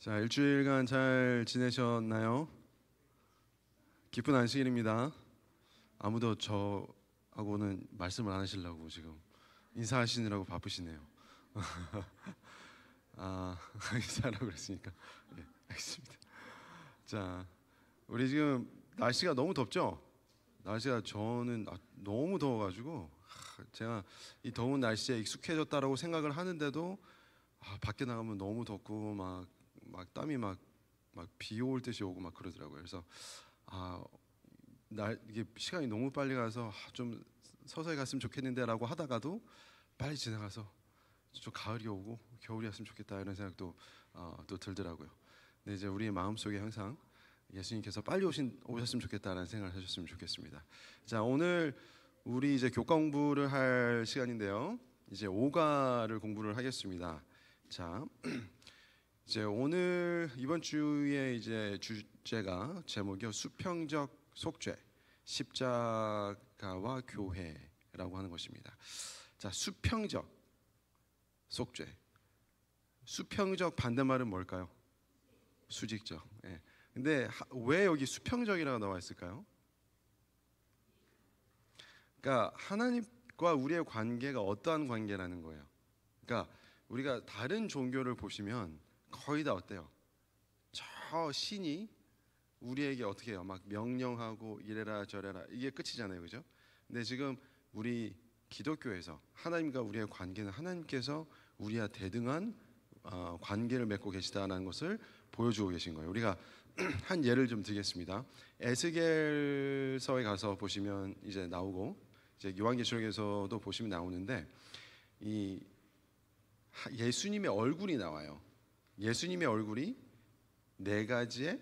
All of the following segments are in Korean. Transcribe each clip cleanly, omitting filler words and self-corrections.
자, 일주일간 잘 지내셨나요? 기쁜 안식일입니다. 아무도 저하고는 말씀을 안 하시려고 지금 인사하시느라고 바쁘시네요. 인사하라고 그랬으니까. 네, 알겠습니다. 자, 우리 지금 날씨가 너무 덥죠? 날씨가 저는 너무 더워가지고 제가 이 더운 날씨에 익숙해졌다라고 생각을 하는데도 밖에 나가면 너무 덥고 막 땀이 막 비 올 듯이 오고 막 그러더라고요. 그래서 이게 시간이 너무 빨리 가서 좀 서서히 갔으면 좋겠는데라고 하다가도 빨리 지나가서 좀 가을이 오고 겨울이 왔으면 좋겠다 이런 생각도 또 들더라고요. 근데 이제 우리의 마음속에 항상 예수님께서 빨리 오셨으면 좋겠다라는 생각을 하셨으면 좋겠습니다. 자, 오늘 우리 이제 교과 공부를 할 시간인데요. 이제 오가를 공부를 하겠습니다. 자, 이제 오늘 이번 주에 이제 주제가 제목이요, 수평적 속죄, 십자가와 교회라고 하는 것입니다. 자, 수평적 속죄. 수평적 반대말은 뭘까요? 수직적. 예. 근데 왜 여기 수평적이라고 나와 있을까요? 그러니까 하나님과 우리의 관계가 어떠한 관계라는 거예요. 그러니까 우리가 다른 종교를 보시면 거의 다 어때요? 저 신이 우리에게 어떻게 해요? 막 명령하고 이래라 저래라, 이게 끝이잖아요, 그죠? 근데 지금 우리 기독교에서 하나님과 우리의 관계는 하나님께서 우리와 대등한 관계를 맺고 계시다는 것을 보여주고 계신 거예요. 우리가 한 예를 좀 드리겠습니다. 에스겔서에 가서 보시면 이제 나오고, 이제 요한계시록에서도 보시면 나오는데, 이 예수님의 얼굴이 나와요. 예수님의 얼굴이 네 가지의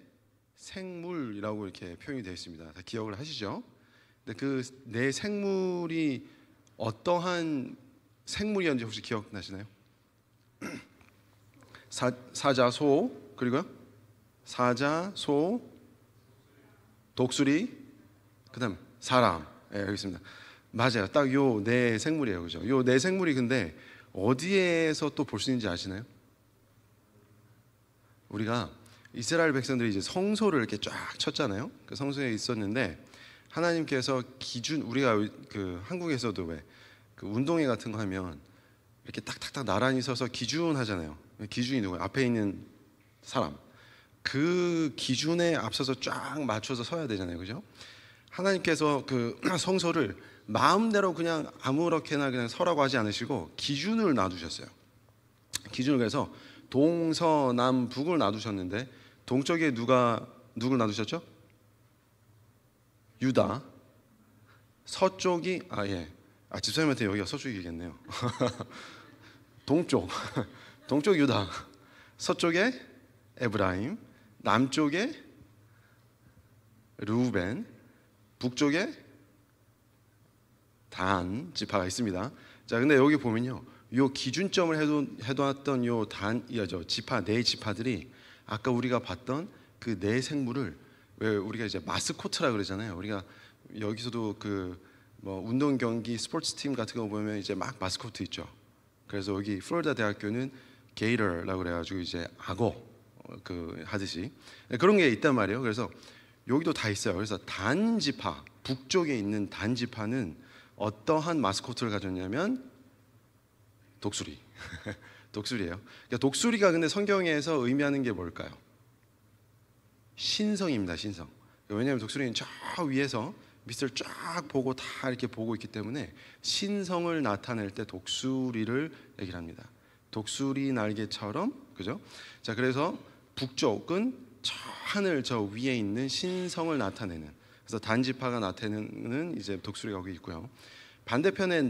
생물이라고 이렇게 표현이 되어 있습니다. 다 기억을 하시죠? 근데 그 네 생물이 어떠한 생물이었는지 혹시 기억나시나요? 사자, 소, 그리고요? 사자, 소, 독수리, 그다음 사람. 예, 여기 있습니다. 맞아요. 딱 요 네 생물이에요, 그죠? 요 네 생물이 근데 어디에서 또 볼 수 있는지 아시나요? 우리가 이스라엘 백성들이 이제 성소를 이렇게 쫙 쳤잖아요. 그 성소에 있었는데 하나님께서 우리가 그 한국에서도 왜 그 운동회 같은 거 하면 이렇게 딱딱딱 나란히 서서 기준하잖아요. 기준이 누구예요? 앞에 있는 사람. 그 기준에 앞서서 쫙 맞춰서 서야 되잖아요, 그죠? 하나님께서 그 성소를 마음대로 그냥 아무렇게나 그냥 서라고 하지 않으시고 기준을 놔두셨어요. 기준을, 그래서 동서남북을 놔두셨는데, 동쪽에 누굴 놔두셨죠? 유다. 서쪽이 집사님한테 여기가 서쪽이겠네요. 동쪽 유다, 서쪽에 에브라임, 남쪽에 르우벤, 북쪽에 단 지파가 있습니다. 자, 근데 여기 보면요, 요 기준점을 해뒀던 지파, 네 지파들이 아까 우리가 봤던 그 네 생물을, 왜 우리가 이제 마스코트라 그러잖아요. 우리가 여기서도 운동 경기 스포츠 팀 같은 거 보면 이제 막 마스코트 있죠. 그래서 여기 플로리다 대학교는 게이터라고 그래가지고 이제 악어 하듯이 그런 게 있단 말이에요. 그래서 여기도 다 있어요. 그래서 단 지파, 북쪽에 있는 단 지파는 어떠한 마스코트를 가졌냐면 독수리. 독수리예요. 그러니까 독수리가 근데 성경에서 의미하는 게 뭘까요? 신성입니다. 신성. 왜냐하면 독수리는 저 위에서 밑을 쫙 보고 다 이렇게 보고 있기 때문에 신성을 나타낼 때 독수리를 얘기를 합니다. 독수리 날개처럼, 그죠? 자, 그래서 북쪽은 저 하늘 저 위에 있는 신성을 나타내는, 그래서 단지파가 나타내는 이제 독수리가 거기 있고요. 반대편에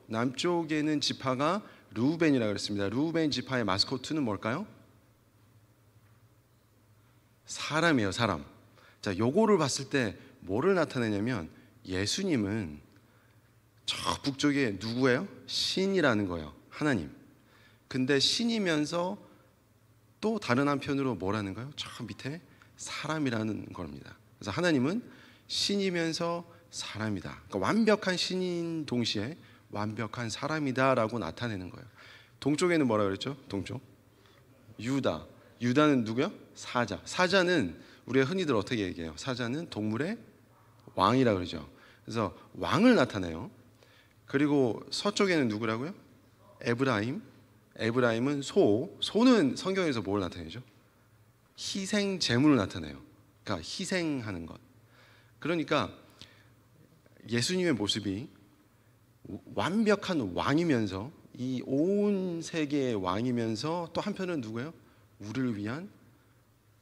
남쪽에는 지파가 르우벤이라고 그랬습니다. 르우벤 지파의 마스코트는 뭘까요? 사람이에요, 사람. 자, 요거를 봤을 때 뭐를 나타내냐면, 예수님은 저 북쪽에 누구예요? 신이라는 거예요. 하나님. 근데 신이면서 또 다른 한편으로 뭐라는 거예요? 저 밑에 사람이라는 겁니다. 그래서 하나님은 신이면서 사람이다. 그러니까 완벽한 신인 동시에 완벽한 사람이다라고 나타내는 거예요. 동쪽에는 뭐라 그랬죠? 동쪽 유다. 유다는 누구요? 사자. 사자는 우리가 흔히들 어떻게 얘기해요? 사자는 동물의 왕이라 그러죠. 그래서 왕을 나타내요. 그리고 서쪽에는 누구라고요? 에브라임. 에브라임은 소는 성경에서 뭘 나타내죠? 희생 제물을 나타내요. 그러니까 희생하는 것. 그러니까 예수님의 모습이 완벽한 왕이면서 이 온 세계의 왕이면서 또 한편은 누구예요? 우리를 위한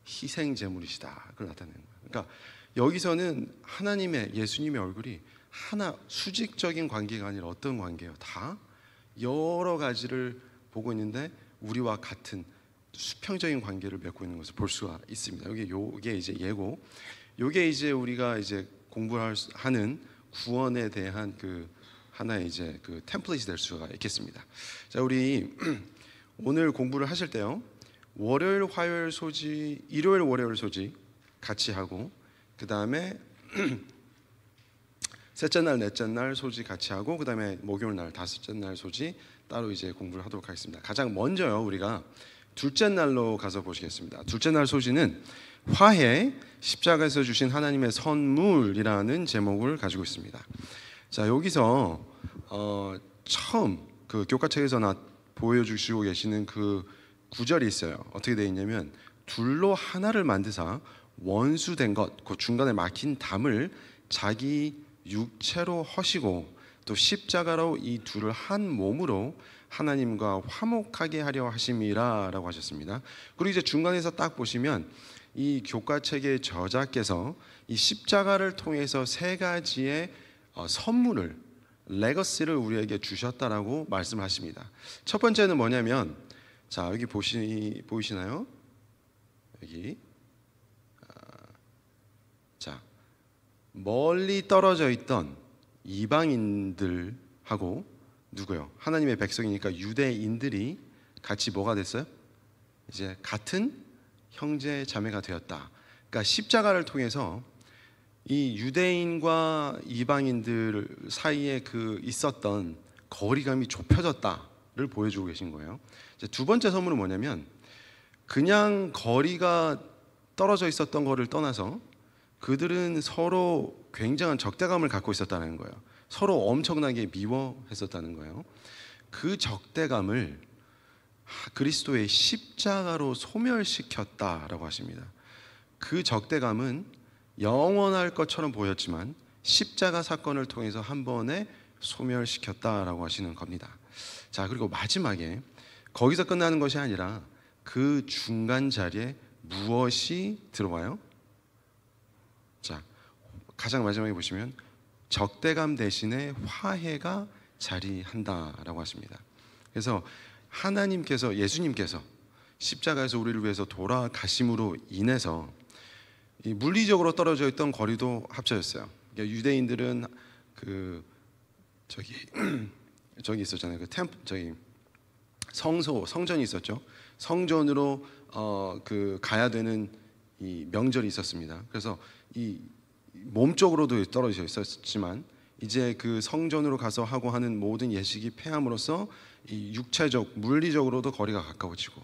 희생 제물이시다. 그걸 나타내는 거예요. 그러니까 여기서는 하나님의 예수님의 얼굴이 하나 수직적인 관계가 아니라 어떤 관계예요? 다 여러 가지를 보고 있는데 우리와 같은 수평적인 관계를 맺고 있는 것을 볼 수가 있습니다. 요게 이제 예고. 요게 이제 우리가 이제 공부하는 구원에 대한 그 하나의 이제 그 템플릿이 될 수가 있겠습니다. 자, 우리 오늘 공부를 하실 때요. 월요일, 화요일 소지, 일요일, 월요일 소지 같이 하고 그 다음에 셋째 날, 넷째 날 소지 같이 하고 그 다음에 목요일 날, 다섯째 날 소지 따로 이제 공부를 하도록 하겠습니다. 가장 먼저요 우리가 둘째 날로 가서 보시겠습니다. 둘째 날 소지는 화해, 십자가에서 주신 하나님의 선물이라는 제목을 가지고 있습니다. 자, 여기서 처음 그 교과책에서 보여주시고 계시는 그 구절이 있어요. 어떻게 되어 있냐면 둘로 하나를 만드사 원수된 것, 그 중간에 막힌 담을 자기 육체로 허시고 또 십자가로 이 둘을 한 몸으로 하나님과 화목하게 하려 하심이라라고 하셨습니다. 그리고 이제 중간에서 딱 보시면 이 교과책의 저자께서 이 십자가를 통해서 세 가지의 선물을 레거시를 우리에게 주셨다라고 말씀하십니다. 첫 번째는 뭐냐면 자 여기 보이시나요? 여기 자 멀리 떨어져 있던 이방인들하고 누구요? 하나님의 백성이니까 유대인들이 같이 뭐가 됐어요? 이제 같은 형제 자매가 되었다. 그러니까 십자가를 통해서 이 유대인과 이방인들 사이에 그 있었던 거리감이 좁혀졌다를 보여주고 계신 거예요. 이제 두 번째 선물은 뭐냐면 그냥 거리가 떨어져 있었던 거를 떠나서 그들은 서로 굉장한 적대감을 갖고 있었다는 거예요. 서로 엄청나게 미워했었다는 거예요. 그 적대감을 그리스도의 십자가로 소멸시켰다라고 하십니다. 그 적대감은 영원할 것처럼 보였지만 십자가 사건을 통해서 한 번에 소멸시켰다라고 하시는 겁니다. 자, 그리고 마지막에 거기서 끝나는 것이 아니라 그 중간 자리에 무엇이 들어와요? 자, 가장 마지막에 보시면 적대감 대신에 화해가 자리한다라고 하십니다. 그래서 하나님께서 예수님께서 십자가에서 우리를 위해서 돌아가심으로 인해서 이 물리적으로 떨어져 있던 거리도 합쳐졌어요. 그러니까 유대인들은 그 저기 있었잖아요. 그 저기 성전이 있었죠. 성전으로 그 가야 되는 이 명절이 있었습니다. 그래서 이 몸적으로도 떨어져 있었지만 이제 그 성전으로 가서 하고 하는 모든 예식이 폐함으로써 이 육체적 물리적으로도 거리가 가까워지고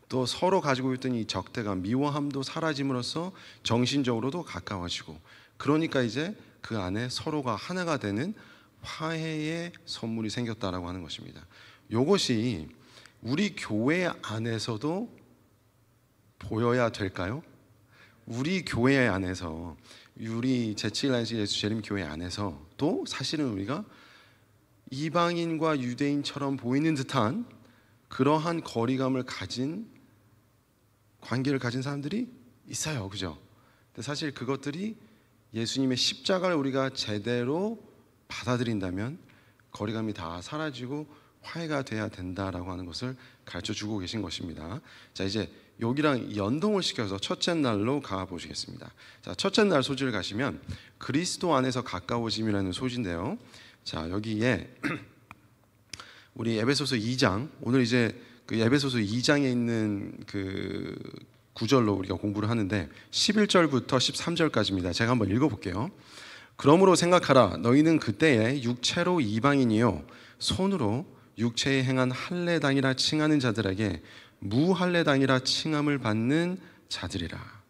또 서로 가지고 있던 이 적대감 미워함도 사라짐으로써 정신적으로도 가까워지고 그러니까 이제 그 안에 서로가 하나가 되는 화해의 선물이 생겼다라고 하는 것입니다. 이것이 우리 교회 안에서도 보여야 될까요? 우리 교회 안에서 우리 제7라이즈 예수 재림 교회 안에서도 사실은 우리가 이방인과 유대인처럼 보이는 듯한 그러한 거리감을 가진 관계를 가진 사람들이 있어요. 그죠? 근데 사실 그것들이 예수님의 십자가를 우리가 제대로 받아들인다면 거리감이 다 사라지고 화해가 돼야 된다라고 하는 것을 가르쳐 주고 계신 것입니다. 자, 이제 여기랑 연동을 시켜서 첫째 날로 가 보시겠습니다. 자, 첫째 날 소지를 가시면 그리스도 안에서 가까워짐이라는 소지인데요. 자, 여기에 우리 에베소서 2장 오늘 이제 그 에베소서 2장에 있는 그 구절로 우리가 공부를 하는데 11절부터 13절까지입니다. 제가 한번 읽어볼게요. 그러므로 생각하라. 너희는 그때에 육체로 이방인이요 손으로 육체에 행한 할례당이라 칭하는 자들에게 무할례당이라 칭함을 받는 자들이라.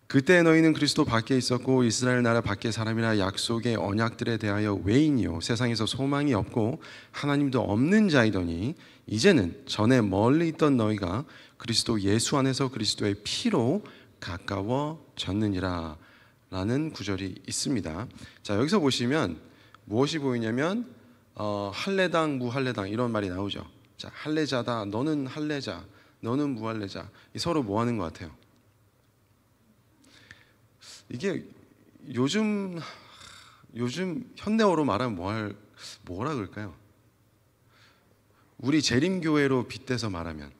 그때 너희는 그리스도 밖에 있었고 이스라엘 나라 밖의 사람이라 약속의 언약들에 대하여 외인이요 세상에서 소망이 없고 하나님도 없는 자이더니 이제는 전에 멀리 있던 너희가 그리스도 예수 안에서 그리스도의 피로 가까워졌느니라 라는 구절이 있습니다. 자, 여기서 보시면 무엇이 보이냐면 할례당 무할례당 이런 말이 나오죠. 자, 할례자다, 너는 할례자, 너는 무할례자. 서로 뭐 하는 것 같아요? 이게 요즘 현대어로 말하면 뭐라 그럴까요? 우리 재림교회로 빗대서 말하면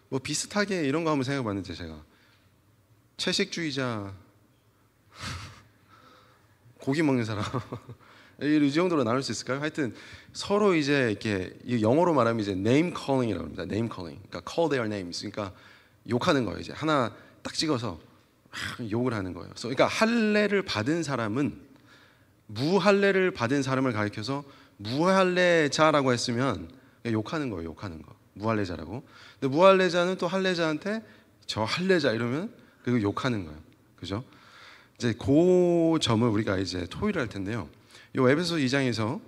뭐 비슷하게 이런 거 한번 생각해봤는데, 제가 채식주의자, 고기 먹는 사람 이 정도로 나눌 수 있을까요? 하여튼 서로 이제 이렇게 영어로 말하면 이제 name calling이라고 합니다. name calling. 그러니까 call their names. 그러니까 욕하는 거예요. 이제 하나 딱 찍어서 욕을 하는 거예요. 그러니까 할례를 받은 사람은 무할례를 받은 사람을 가리켜서 무할례자라고 했으면 욕하는 거예요. 욕하는 거. 무할례자라고. 근데 무할례자는 또 할례자한테 저 할례자 이러면 그거 욕하는 거예요. 그죠? 이제 그 점을 우리가 이제 토의를 할 텐데요. 이 에베소 2장에서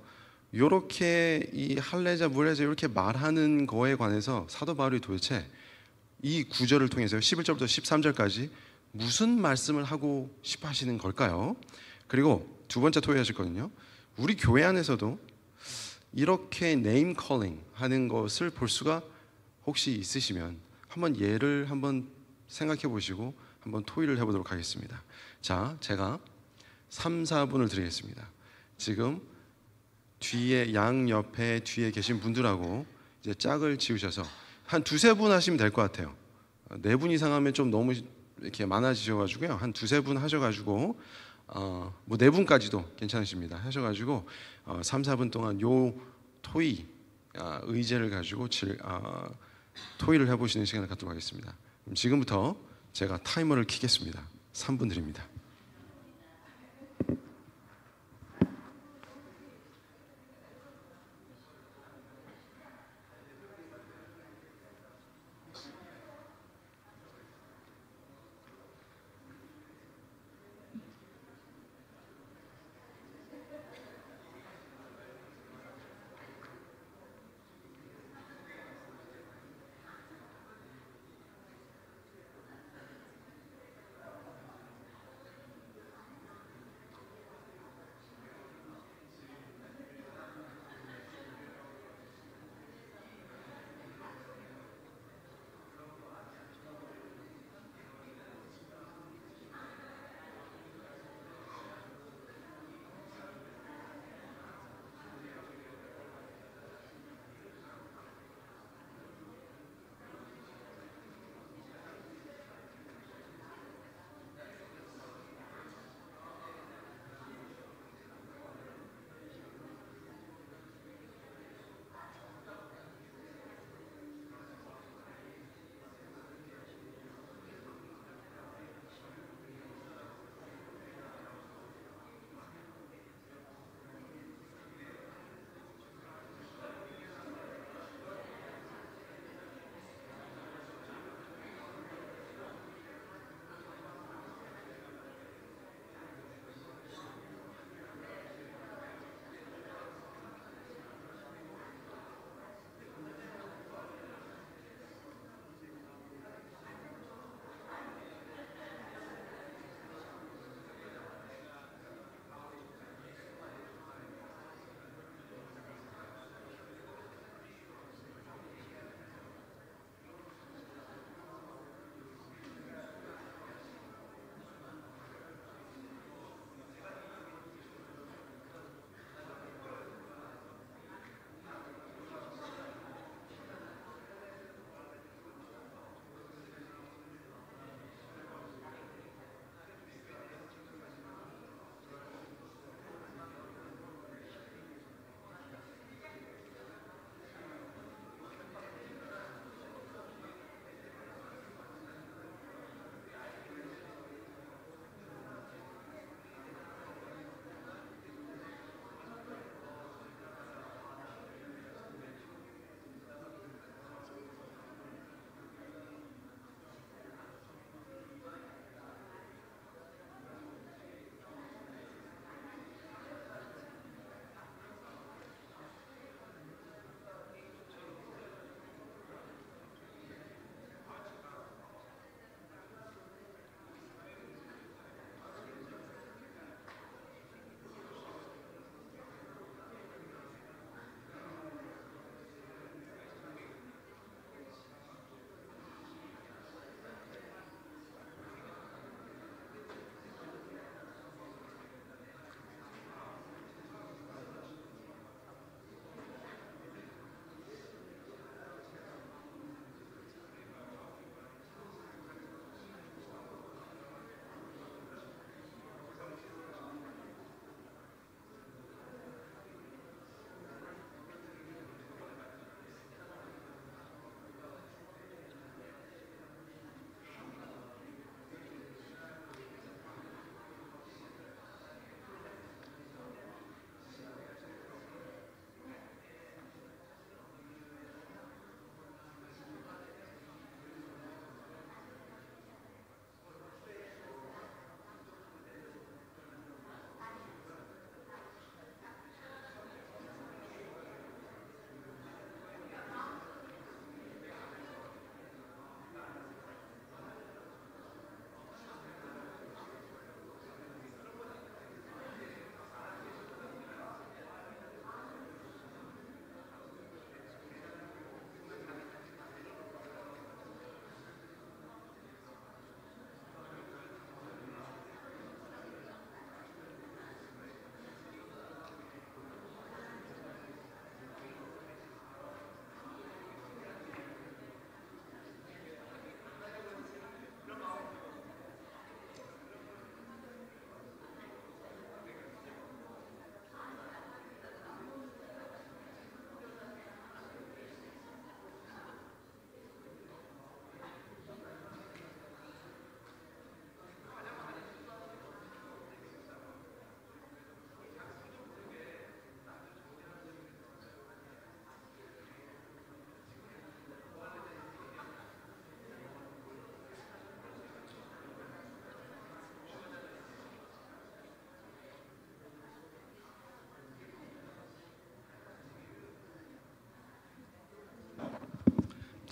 이렇게 이 할례자 무할례자 이렇게 말하는 거에 관해서 사도 바울이 도대체 이 구절을 통해서 11절부터 13절까지 무슨 말씀을 하고 싶어 하시는 걸까요? 그리고 두 번째 토의하실 거는요, 우리 교회 안에서도 이렇게 네임 컬링 하는 것을 볼 수가 혹시 있으시면 한번 예를 한번 생각해 보시고 한번 토의를 해보도록 하겠습니다. 자, 제가 3, 4분을 드리겠습니다. 지금 뒤에 양옆에 뒤에 계신 분들하고 이제 짝을 지으셔서 한 두세 분 하시면 될 것 같아요. 네 분 이상 하면 좀 너무 이렇게 많아지셔가지고요. 한 두세 분 하셔가지고 뭐 네 분까지도 괜찮으십니다. 하셔가지고 3, 4분 동안 요 토의 의제를 가지고 토의를 해보시는 시간을 갖도록 하겠습니다. 그럼 지금부터 제가 타이머를 켜겠습니다. 3분 드립니다.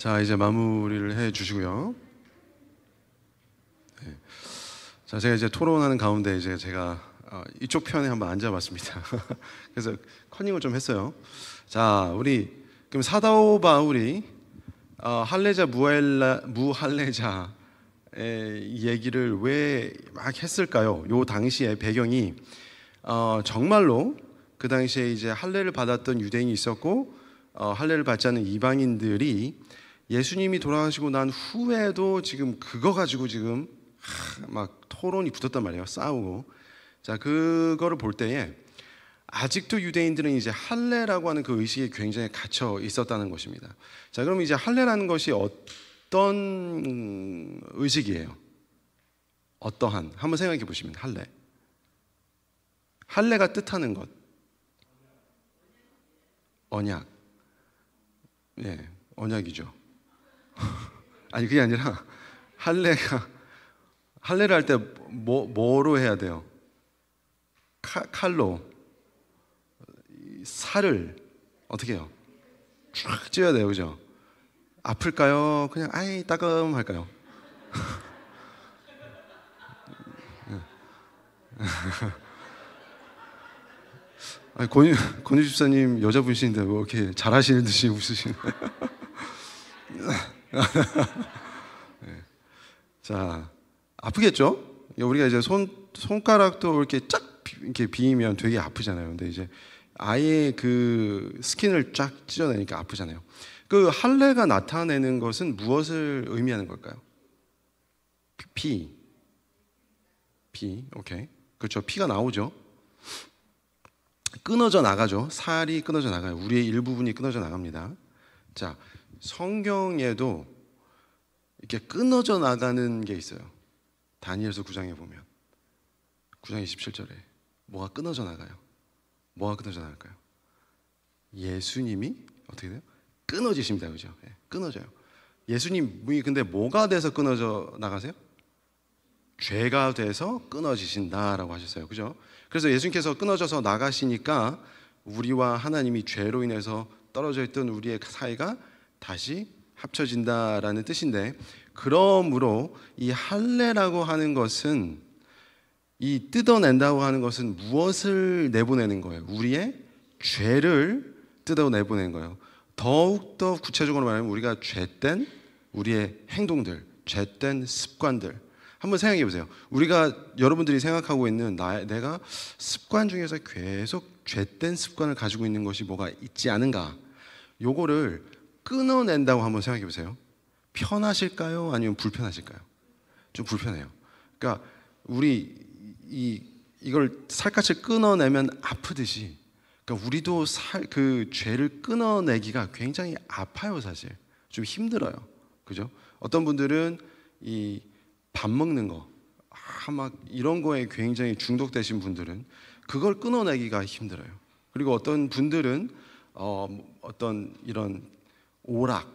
자, 이제 마무리를 해 주시고요. 네. 자, 제가 이제 토론하는 가운데 이제 제가 이쪽 편에 한번 앉아봤습니다. 그래서 커닝을 좀 했어요. 자, 우리 그럼 사도 바울이 할례자 무할례자의 얘기를 왜 막 했을까요? 요 당시의 배경이 정말로 그 당시에 이제 할례를 받았던 유대인이 있었고 할례를 받지 않는 이방인들이 예수님이 돌아가시고 난 후에도 지금 그거 가지고 지금 막 토론이 붙었단 말이에요. 싸우고. 자, 그거를 볼 때에 아직도 유대인들은 이제 할례라고 하는 그 의식이 굉장히 갇혀 있었다는 것입니다. 자, 그럼 이제 할례라는 것이 어떤 의식이에요? 어떠한? 한번 생각해 보시면 할례. 할례가 뜻하는 것. 언약. 예, 언약이죠. 아니 그게 아니라 할례를 할 때 뭐로 해야 돼요? 칼로 살을 어떻게 해요? 쫙 찌어야 돼요, 그죠? 아플까요? 그냥 아이 따끔할까요? 아니, 권유 집사님 여자분이신데 뭐 이렇게 잘하시는 듯이 웃으시는. 자, 아프겠죠? 우리가 이제 손가락도 이렇게 이렇게 비이면 되게 아프잖아요. 근데 이제 아예 그 스킨을 쫙 찢어내니까 아프잖아요. 그 할례가 나타내는 것은 무엇을 의미하는 걸까요? 피, 오케이. 그렇죠. 피가 나오죠. 끊어져 나가죠. 살이 끊어져 나가요. 우리의 일부분이 끊어져 나갑니다. 자, 성경에도 이렇게 끊어져 나가는 게 있어요. 다니엘서 9장에 보면 9장 27절에 뭐가 끊어져 나가요? 뭐가 끊어져 나갈까요? 예수님이 어떻게 돼요? 끊어지십니다. 그죠? 네, 끊어져요. 예수님이 근데 뭐가 돼서 끊어져 나가세요? 죄가 돼서 끊어지신다라고 하셨어요. 그죠? 그래서 예수님께서 끊어져서 나가시니까 우리와 하나님이 죄로 인해서 떨어져 있던 우리의 사이가 다시 합쳐진다라는 뜻인데, 그러므로 이 할례라고 하는 것은, 이 뜯어낸다고 하는 것은 무엇을 내보내는 거예요? 우리의 죄를 뜯어내보내는 거예요. 더욱더 구체적으로 말하면 우리가 죄된 우리의 행동들, 죄된 습관들, 한번 생각해 보세요. 우리가 여러분들이 생각하고 있는 내가 습관 중에서 계속 죄된 습관을 가지고 있는 것이 뭐가 있지 않은가? 요거를 끊어낸다고 한번 생각해 보세요. 편하실까요? 아니면 불편하실까요? 좀 불편해요. 그러니까 우리 이걸 살갗을 끊어내면 아프듯이, 그러니까 우리도 그 죄를 끊어내기가 굉장히 아파요, 사실. 좀 힘들어요. 그죠? 어떤 분들은 이 밥 먹는 거, 막 이런 거에 굉장히 중독되신 분들은 그걸 끊어내기가 힘들어요. 그리고 어떤 분들은 어떤 이런 오락,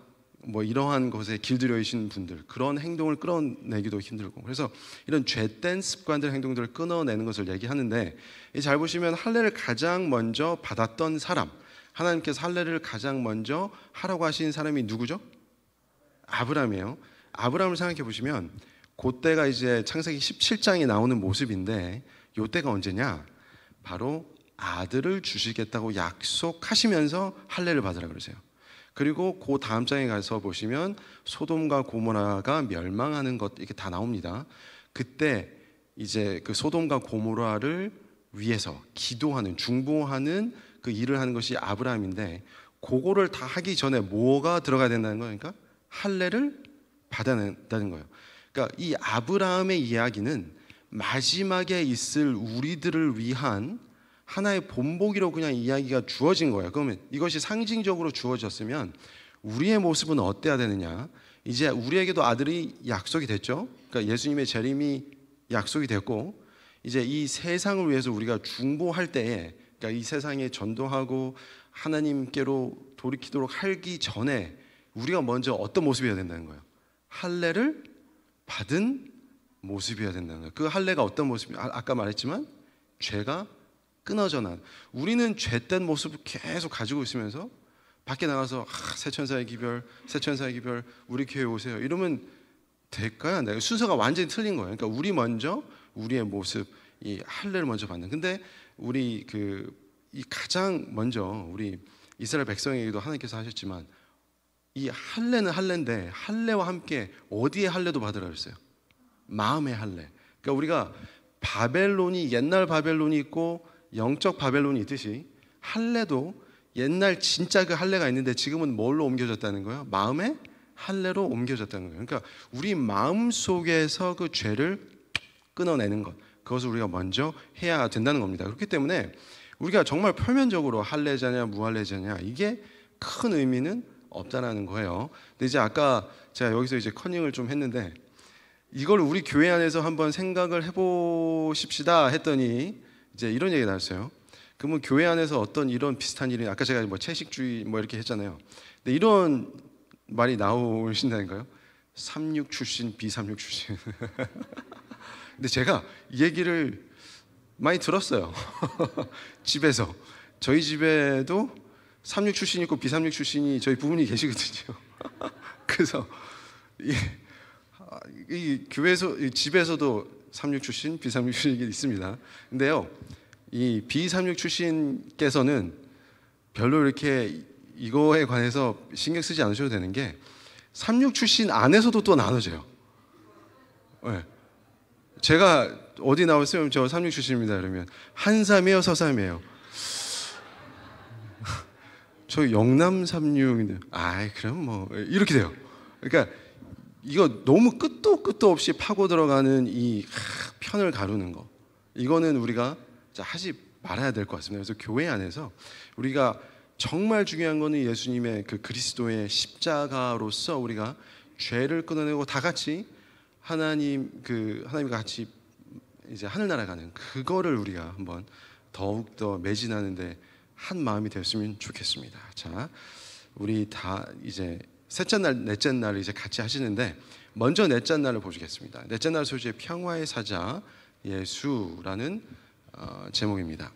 뭐 이러한 것에 길들여 있는 분들, 그런 행동을 끊어내기도 힘들고, 그래서 이런 죄된 습관들, 행동들을 끊어내는 것을 얘기하는데, 잘 보시면 할례를 가장 먼저 받았던 사람, 하나님께서 할례를 가장 먼저 하라고 하신 사람이 누구죠? 아브라함이에요. 아브라함을 생각해 보시면 그때가 이제 창세기 17장에 나오는 모습인데, 이때가 언제냐? 바로 아들을 주시겠다고 약속하시면서 할례를 받으라 그러세요. 그리고 그 다음 장에 가서 보시면 소돔과 고모라가 멸망하는 것 이렇게 다 나옵니다. 그때 이제 그 소돔과 고모라를 위해서 기도하는, 중보하는 그 일을 하는 것이 아브라함인데, 그거를 다 하기 전에 뭐가 들어가야 된다는 거예요? 그러니까 할례를 받아낸다는 거예요. 그러니까 이 아브라함의 이야기는 마지막에 있을 우리들을 위한 하나의 본보기로 그냥 이야기가 주어진 거예요. 그러면 이것이 상징적으로 주어졌으면 우리의 모습은 어때야 되느냐? 이제 우리에게도 아들이 약속이 됐죠. 그러니까 예수님의 재림이 약속이 됐고, 이제 이 세상을 위해서 우리가 중보할 때에, 그러니까 이 세상에 전도하고 하나님께로 돌이키도록 하기 전에 우리가 먼저 어떤 모습이어야 된다는 거예요? 할례를 받은 모습이어야 된다는 거예요. 그 할례가 어떤 모습이에요? 아까 말했지만 죄가 끊어져 난, 우리는 죄된 모습을 계속 가지고 있으면서 밖에 나가서 새 천사의 기별, 새 천사의 기별, 우리 교회 오세요. 이러면 될까요? 안 돼요? 순서가 완전히 틀린 거예요. 그러니까 우리 먼저 우리의 모습, 이 할례를 먼저 받는. 근데 우리 이 가장 먼저 우리 이스라엘 백성에게도 하나님께서 하셨지만 이 할례는 할례인데 할례와 함께 어디에 할례도 받으라 그랬어요? 마음의 할례. 그러니까 우리가 바벨론이 옛날 바벨론이 있고 영적 바벨론이 있듯이 할례도 옛날 진짜 그 할례가 있는데 지금은 뭘로 옮겨졌다는 거예요? 마음의 할례로 옮겨졌다는 거예요. 그러니까 우리 마음 속에서 그 죄를 끊어내는 것, 그것을 우리가 먼저 해야 된다는 겁니다. 그렇기 때문에 우리가 정말 표면적으로 할례자냐 무할례자냐 이게 큰 의미는 없다라는 거예요. 근데 이제 아까 제가 여기서 이제 커닝을 좀 했는데 이걸 우리 교회 안에서 한번 생각을 해보십시다 했더니 이제 이런 얘기가 나왔어요. 그러면 교회 안에서 어떤 이런 비슷한 일이, 아까 제가 뭐 채식주의 뭐 이렇게 했잖아요. 근데 이런 말이 나오신다니까요. 36 출신, 비삼육 출신. 근데 제가 이 얘기를 많이 들었어요. 집에서. 저희 집에도 36 출신이 있고 비삼육 출신이 저희 부모님이 계시거든요. 그래서 이 교회에서, 이 집에서도 36 출신, 비삼육 출신이 있습니다. 근데요, 이 비삼육 출신께서는 별로 이렇게 이거에 관해서 신경 쓰지 않으셔도 되는 게 36 출신 안에서도 또 나눠져요. 네. 제가 어디 나왔어요? 저 36 출신입니다. 그러면 한삼이에요, 서삼이에요? 저 영남 36인데, 그럼 뭐 이렇게 돼요. 그러니까 이거 너무 끝도 없이 파고 들어가는 이 편을 가르는 거, 이거는 우리가 하지 말아야 될 것 같습니다. 그래서 교회 안에서 우리가 정말 중요한 거는 예수님의 그 그리스도의 십자가로서 우리가 죄를 끊어내고 다 같이 하나님과 같이 이제 하늘나라 가는 그거를 우리가 한번 더욱 더 매진하는데 한 마음이 되었으면 좋겠습니다. 자, 우리 다 이제 셋째 날, 넷째 날을 이제 같이 하시는데 먼저 넷째 날을 보시겠습니다. 넷째 날 소주의 평화의 사자 예수라는 제목입니다.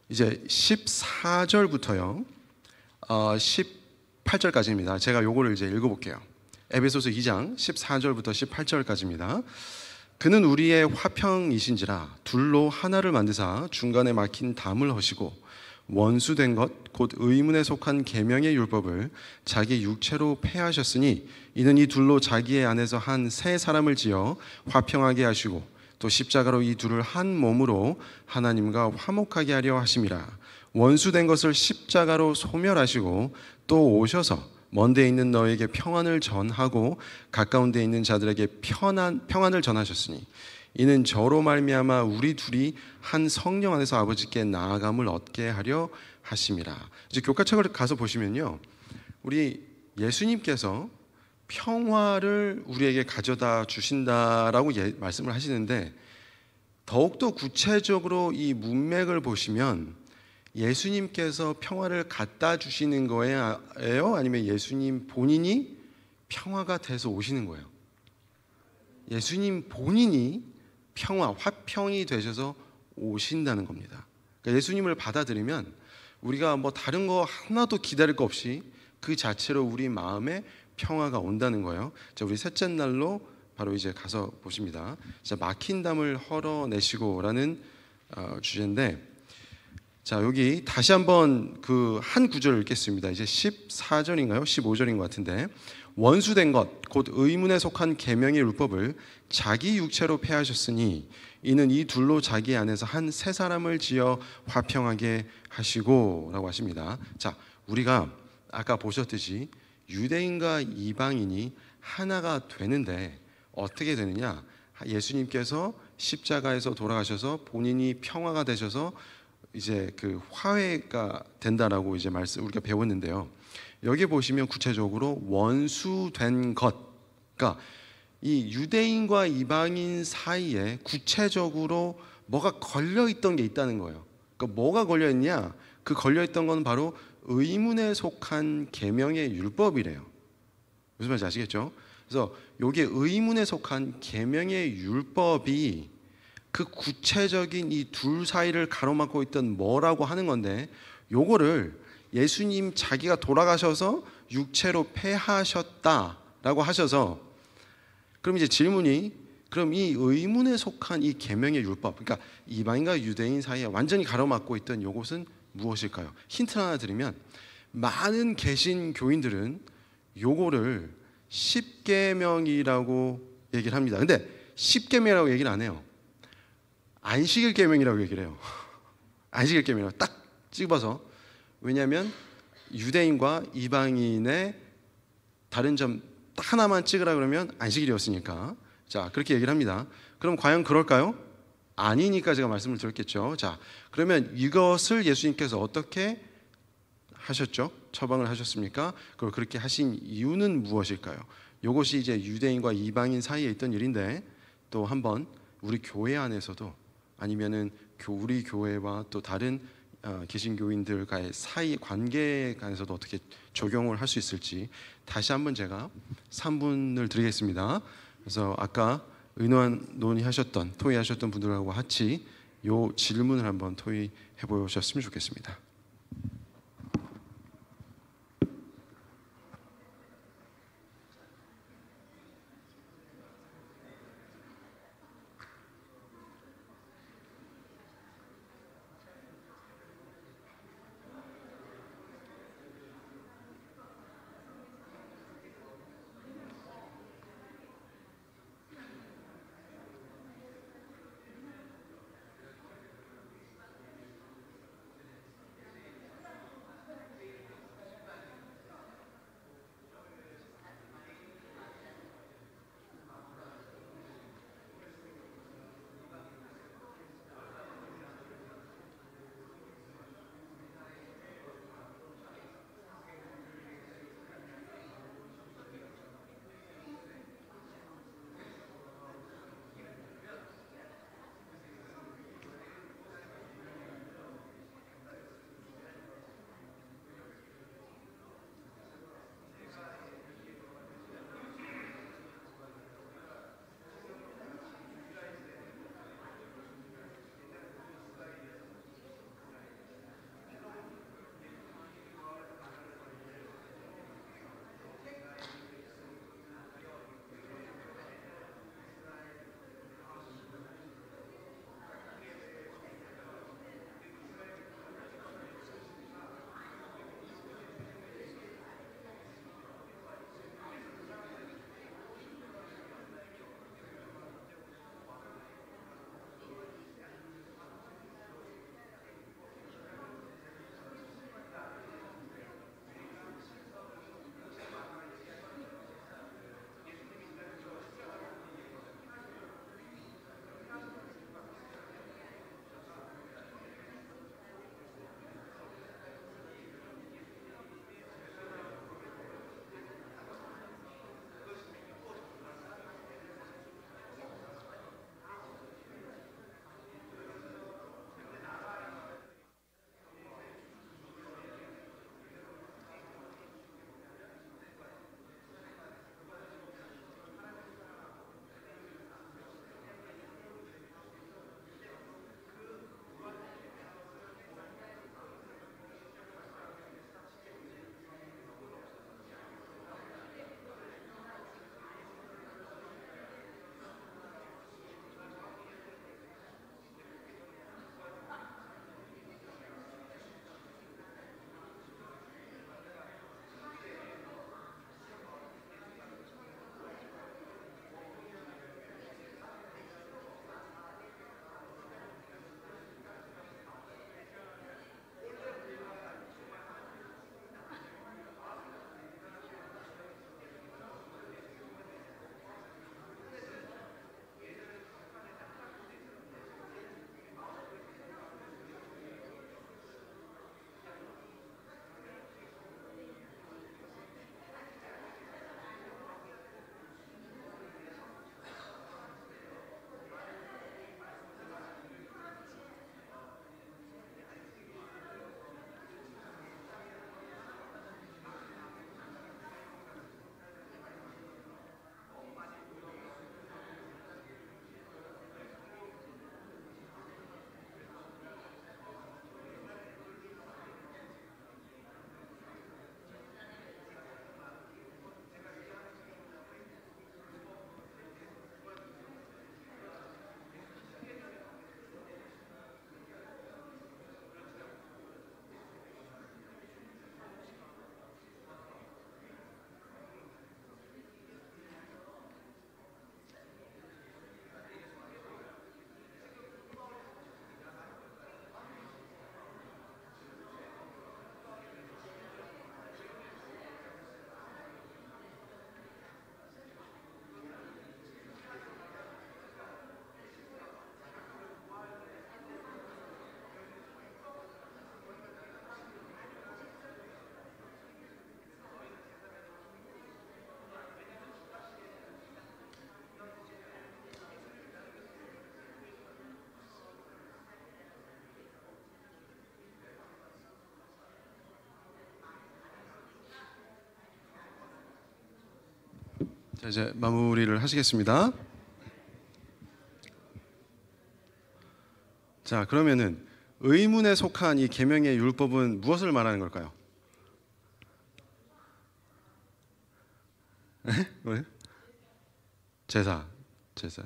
이제 14절부터요 18절까지입니다. 제가 요거를 이제 읽어볼게요. 에베소서 2장 14절부터 18절까지입니다. 그는 우리의 화평이신지라 둘로 하나를 만드사 중간에 막힌 담을 허시고 원수된 것 곧 의문에 속한 계명의 율법을 자기 육체로 폐하셨으니 이는 이 둘로 자기의 안에서 한 새 사람을 지어 화평하게 하시고 또 십자가로 이 둘을 한 몸으로 하나님과 화목하게 하려 하심이라. 원수된 것을 십자가로 소멸하시고 또 오셔서 먼데 있는 너에게 평안을 전하고 가까운 데 있는 자들에게 평안을 전하셨으니 이는 저로 말미암아 우리 둘이 한 성령 안에서 아버지께 나아감을 얻게 하려 하심이라. 이제 교과책을 가서 보시면요, 우리 예수님께서 평화를 우리에게 가져다 주신다라고 말씀을 하시는데 더욱더 구체적으로 이 문맥을 보시면 예수님께서 평화를 갖다 주시는 거예요? 아니면 예수님 본인이 평화가 돼서 오시는 거예요? 예수님 본인이 평화, 화평이 되셔서 오신다는 겁니다. 그러니까 예수님을 받아들이면 우리가 뭐 다른 거 하나도 기다릴 거 없이 그 자체로 우리 마음에 평화가 온다는 거예요. 자, 우리 셋째 날로 바로 이제 가서 보십니다. 자, 막힌 담을 헐어내시고라는 주제인데, 자, 여기 다시 한번 그 한 구절을 읽겠습니다. 이제 14절인가요? 15절인 것 같은데, 원수된 것 곧 의문에 속한 계명의 율법을 자기 육체로 폐하셨으니 이는 이 둘로 자기 안에서 한 새 사람을 지어 화평하게 하시고 라고 하십니다. 자, 우리가 아까 보셨듯이 유대인과 이방인이 하나가 되는데 어떻게 되느냐? 예수님께서 십자가에서 돌아가셔서 본인이 평화가 되셔서 이제 그 화해가 된다라고 이제 우리가 배웠는데요. 여기 보시면 구체적으로 원수된 것, 그러니까 이 유대인과 이방인 사이에 구체적으로 뭐가 걸려 있던 게 있다는 거예요. 그러니까 뭐가 걸려 있냐? 그 걸려 있던 건 바로 의문에 속한 계명의 율법이래요. 무슨 말인지 아시겠죠? 그래서 여기에 의문에 속한 계명의 율법이 그 구체적인 이 둘 사이를 가로막고 있던 뭐라고 하는 건데, 요거를 예수님 자기가 돌아가셔서 육체로 패하셨다라고 하셔서, 그럼 이제 질문이, 그럼 이 의문에 속한 이 계명의 율법, 그러니까 이방인과 유대인 사이에 완전히 가로막고 있던 이것은 무엇일까요? 힌트 하나 드리면, 많은 개신교인들은 요거를 십계명이라고 얘기를 합니다. 근데 십계명이라고 얘기를 안 해요. 안식일 계명이라고 얘기를 해요. 안식일 계명이라고 딱 집어서. 왜냐하면 유대인과 이방인의 다른 점 하나만 찍으라 그러면 안식일이었으니까. 자, 그렇게 얘기를 합니다. 그럼 과연 그럴까요? 아니니까 제가 말씀을 드렸겠죠. 자, 그러면 이것을 예수님께서 어떻게 하셨죠? 처방을 하셨습니까? 그리고 그렇게 하신 이유는 무엇일까요? 이것이 이제 유대인과 이방인 사이에 있던 일인데, 또 한번 우리 교회 안에서도, 아니면은 우리 교회와 또 다른 개신교인들과의 사이 관계 안에서도 어떻게 적용을 할 수 있을지 다시 한번 제가 3분을 드리겠습니다. 그래서 아까 논의하셨던 토의하셨던 분들하고 같이 요 질문을 한번 토의해 보셨으면 좋겠습니다. 자, 이제 마무리를 하시겠습니다. 자, 그러면은 의문에 속한 이 계명의 율법은 무엇을 말하는 걸까요? 뭐예요? 제사, 제사,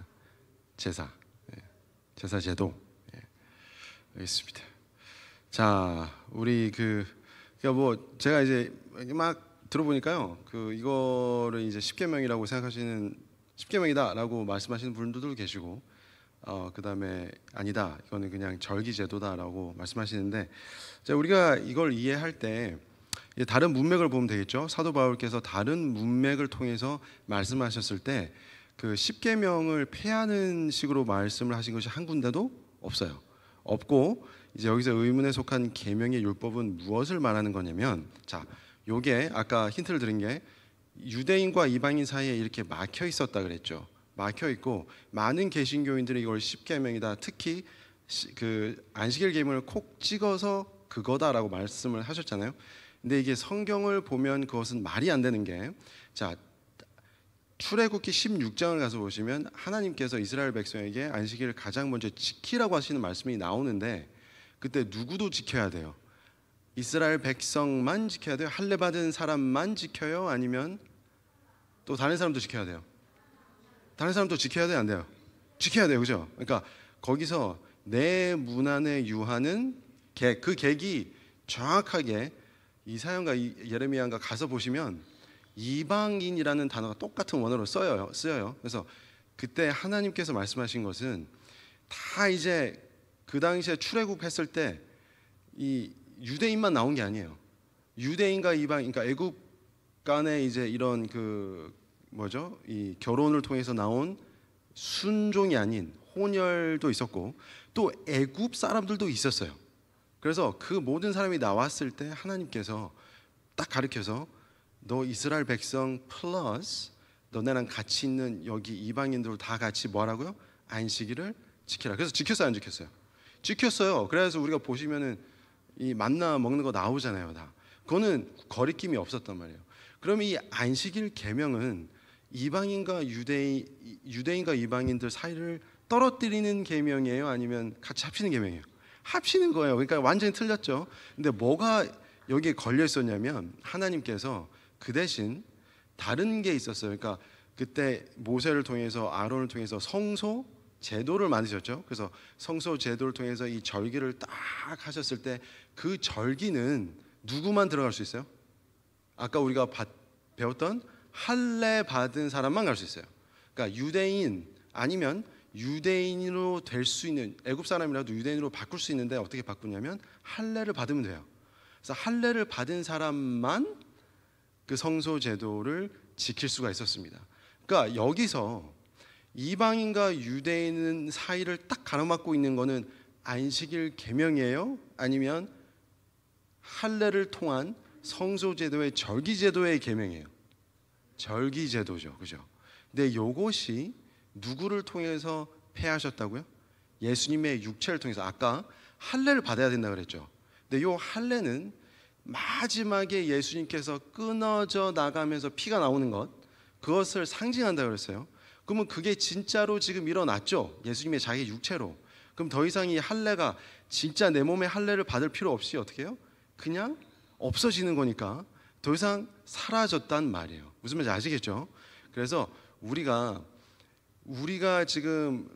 제사, 예. 제사 제도. 예. 알겠습니다. 자, 우리 그러니까 뭐 제가 이제 막 들어보니까요, 이거를 이제 십계명이라고 생각하시는 십계명이다라고 말씀하시는 분들도 계시고, 그 다음에 아니다, 이거는 그냥 절기제도다라고 말씀하시는데, 자, 우리가 이걸 이해할 때 다른 문맥을 보면 되겠죠. 사도 바울께서 다른 문맥을 통해서 말씀하셨을 때 그 십계명을 폐하는 식으로 말씀을 하신 것이 한 군데도 없어요. 없고 이제 여기서 의문에 속한 계명의 율법은 무엇을 말하는 거냐면, 자, 요게 아까 힌트를 드린 게 유대인과 이방인 사이에 이렇게 막혀 있었다 그랬죠. 막혀 있고 많은 개신교인들이 이걸 십계명이다, 특히 그 안식일 계명을 콕 찍어서 그거다라고 말씀을 하셨잖아요. 근데 이게 성경을 보면 그것은 말이 안 되는 게, 자, 출애굽기 16장을 가서 보시면 하나님께서 이스라엘 백성에게 안식일을 가장 먼저 지키라고 하시는 말씀이 나오는데, 그때 누구도 지켜야 돼요? 이스라엘 백성만 지켜야 돼요? 할례 받은 사람만 지켜요? 아니면 또 다른 사람도 지켜야 돼요? 다른 사람도 지켜야 돼요? 안 돼요? 지켜야 돼요, 그죠? 그러니까 거기서 내 문 안에 유하는 그 객이 정확하게 이사야가 예레미야가 가서 보시면 이방인이라는 단어가 똑같은 원어로 쓰여요. 그래서 그때 하나님께서 말씀하신 것은 다 이제 그 당시에 출애굽했을 때 이 유대인만 나온 게 아니에요. 유대인과 이방인, 그러니까 애굽 간의 이제 이런 이 결혼을 통해서 나온 순종이 아닌 혼혈도 있었고, 또 애굽 사람들도 있었어요. 그래서 그 모든 사람이 나왔을 때 하나님께서 딱 가르쳐서 너 이스라엘 백성 플러스 너네랑 같이 있는 여기 이방인들 다 같이 뭐라고요? 안식일을 지키라. 그래서 지켰어요, 안 지켰어요? 지켰어요. 그래서 우리가 보시면은 이 만나 먹는 거 나오잖아요, 다. 그거는 거리낌이 없었단 말이에요. 그럼 이 안식일 계명은 이방인과 유대인과 이방인들 사이를 떨어뜨리는 계명이에요, 아니면 같이 합치는 계명이에요? 합치는 거예요. 그러니까 완전히 틀렸죠. 근데 뭐가 여기에 걸려 있었냐면, 하나님께서 그 대신 다른 게 있었어요. 그러니까 그때 모세를 통해서, 아론을 통해서 성소 제도를 만드셨죠. 그래서 성소 제도를 통해서 이 절기를 딱 하셨을 때 그 절기는 누구만 들어갈 수 있어요? 아까 우리가 배웠던 할례 받은 사람만 갈 수 있어요. 그러니까 유대인 아니면 유대인으로 될 수 있는, 애굽 사람이라도 유대인으로 바꿀 수 있는데 어떻게 바꾸냐면 할례를 받으면 돼요. 그래서 할례를 받은 사람만 그 성소 제도를 지킬 수가 있었습니다. 그러니까 여기서 이방인과 유대인 사이를 딱 가로막고 있는 거는 안식일 계명이에요? 아니면 할례를 통한 성소 제도의 절기 제도의 계명이에요? 절기 제도죠, 그죠? 근데 이것이 누구를 통해서 폐하셨다고요? 예수님의 육체를 통해서. 아까 할례를 받아야 된다 그랬죠. 근데 이 할례는 마지막에 예수님께서 끊어져 나가면서 피가 나오는 것, 그것을 상징한다 그랬어요. 그러면 그게 진짜로 지금 일어났죠, 예수님의 자기 육체로. 그럼 더 이상 이 할례가 진짜 내 몸에 할례를 받을 필요 없이 어떻게 해요? 그냥 없어지는 거니까 더 이상 사라졌단 말이에요. 무슨 말인지 아시겠죠? 그래서 우리가 지금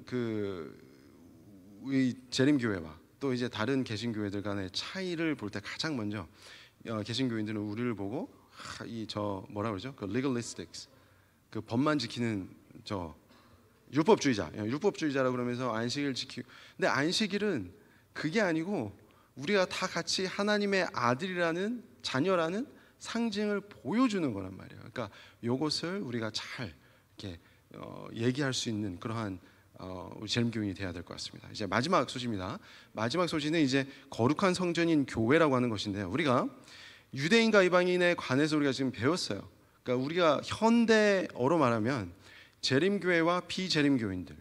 우리 재림교회와 또 이제 다른 개신교회들 간의 차이를 볼 때 가장 먼저 개신교인들은 우리를 보고 뭐라 그러죠? 그 legalistics, 그 법만 지키는 율법주의자라고 그러면서 안식일 지키고. 근데 안식일은 그게 아니고 우리가 다 같이 하나님의 아들이라는, 자녀라는 상징을 보여주는 거란 말이에요. 그러니까 이것을 우리가 잘 이렇게 얘기할 수 있는 그러한 우리 재림교인이 돼야 될 것 같습니다. 이제 마지막 소식입니다. 마지막 소식은 이제 거룩한 성전인 교회라고 하는 것인데요. 우리가 유대인과 이방인에 관해서 우리가 지금 배웠어요. 그러니까 우리가 현대어로 말하면 재림교회와 비재림교인들,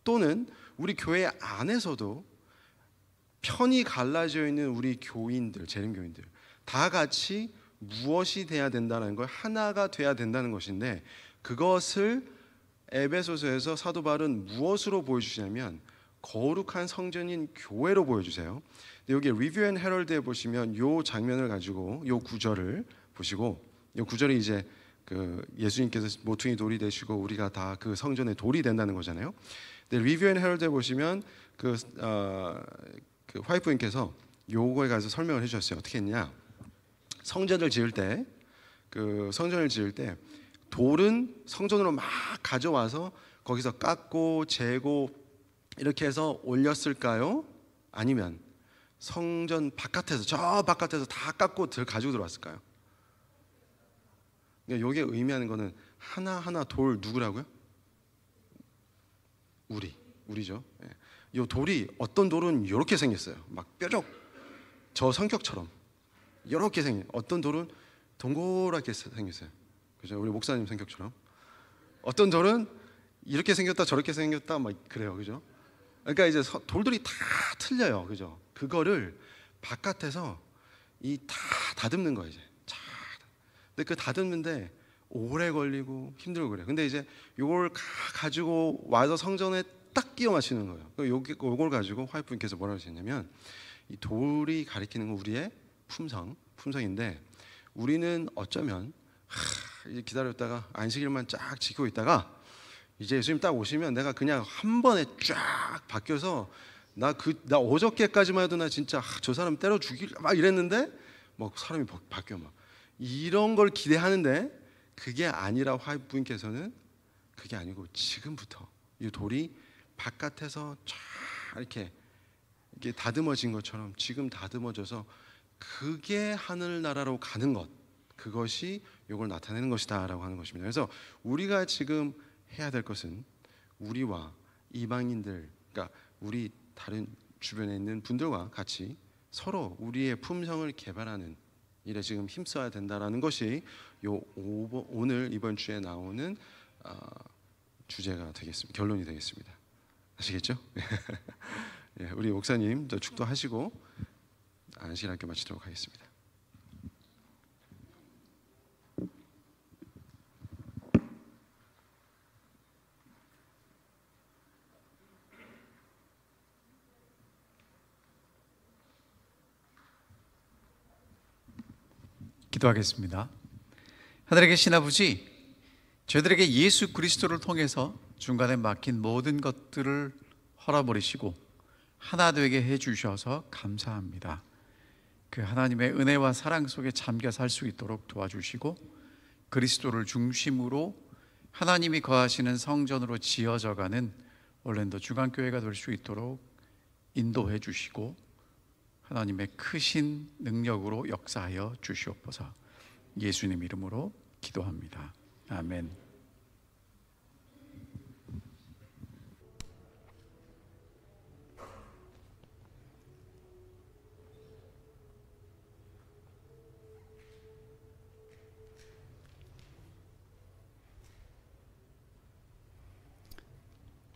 또는 우리 교회 안에서도 편이 갈라져 있는 우리 교인들, 재림교인들 다 같이 무엇이 돼야 된다는 걸, 하나가 돼야 된다는 것인데, 그것을 에베소서에서 사도 바울은 무엇으로 보여주시냐면 거룩한 성전인 교회로 보여주세요. 여기 리뷰 앤 헤럴드에 보시면 요 장면을 가지고 요 구절을 보시고, 요 구절이 이제 그 예수님께서 모퉁이 돌이 되시고 우리가 다 그 성전의 돌이 된다는 거잖아요. 근데 리뷰 앤 헤럴드에 보시면 그 화이프님께서 요거에 가서 설명을 해주셨어요. 어떻게 했냐? 성전을 지을 때 돌은 성전으로 막 가져와서 거기서 깎고 재고 이렇게 해서 올렸을까요? 아니면 성전 바깥에서, 저 바깥에서 다 깎고 가지고 들어왔을까요? 그러니까 이게 의미하는 거는 하나하나 돌 누구라고요? 우리죠. 이 돌이, 어떤 돌은 이렇게 생겼어요. 막 뾰족, 저 성격처럼 이렇게 생긴, 어떤 돌은 동그랗게 생겼어요. 그죠? 우리 목사님 성격처럼. 어떤 돌은 이렇게 생겼다 저렇게 생겼다 막 그래요. 그죠? 그러니까 이제 돌들이 다 틀려요. 그죠? 그거를 바깥에서 다 다듬는 거예요. 이제 근데 그 다듬는데 오래 걸리고 힘들고 그래요. 근데 이제 요걸 가지고 와서 성전에 딱 끼워 맞추는 거예요. 요걸 가지고 화이프님께서 뭐라고 하셨냐면, 이 돌이 가리키는 건 우리의 품성인데, 우리는 어쩌면 이제 기다렸다가 안식일만 쫙 지키고 있다가 이제 예수님 딱 오시면 내가 그냥 한 번에 쫙 바뀌어서 나 어저께까지만 해도 나 진짜 저 사람 때려 죽일 막 이랬는데 막 사람이 바뀌어 막 이런 걸 기대하는데, 그게 아니라 화이프님께서는 그게 아니고 지금부터 이 돌이 바깥에서 쫙 이렇게 다듬어진 것처럼 지금 다듬어져서 그게 하늘나라로 가는 것, 그것이 이걸 나타내는 것이다라고 하는 것입니다. 그래서 우리가 지금 해야 될 것은 우리와 이방인들, 그러니까 우리 다른 주변에 있는 분들과 같이 서로 우리의 품성을 개발하는 일에 지금 힘써야 된다라는 것이 오늘 이번 주에 나오는 주제가 되겠습니다. 결론이 되겠습니다. 아시겠죠? 예, 우리 목사님 저 축도하시고 안식일 학교 마치도록 하겠습니다. 기도하겠습니다. 하늘에 계신 아버지, 저희들에게 예수 그리스도를 통해서 중간에 막힌 모든 것들을 헐어버리시고 하나 되게 해주셔서 감사합니다. 그 하나님의 은혜와 사랑 속에 잠겨 살 수 있도록 도와주시고, 그리스도를 중심으로 하나님이 거하시는 성전으로 지어져가는 올랜도 중앙교회가 될 수 있도록 인도해 주시고, 하나님의 크신 능력으로 역사하여 주시옵소서. 예수님 이름으로 기도합니다. 아멘.